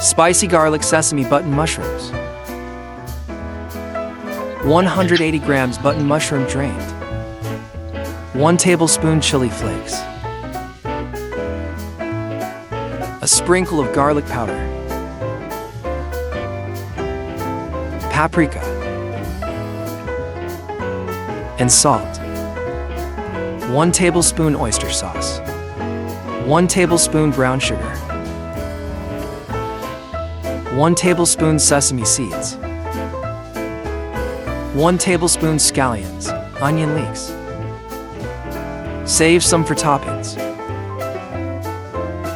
Spicy garlic sesame button mushrooms. 180 grams button mushroom drained. 1 tablespoon chili flakes. A sprinkle of garlic powder. Paprika. And salt. 1 tablespoon oyster sauce. 1 tablespoon brown sugar. 1 tablespoon sesame seeds. 1 tablespoon scallions, onion leeks. Save some for toppings.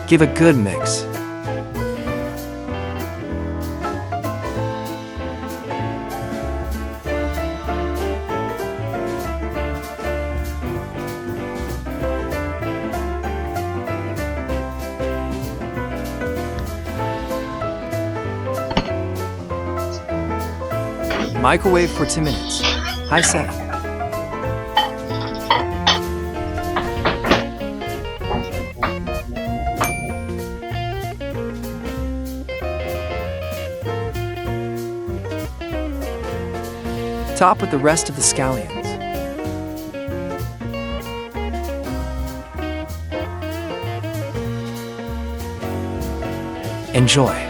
Give a good mix. Microwave for 2 minutes. High setting. Top with the rest of the scallions. Enjoy.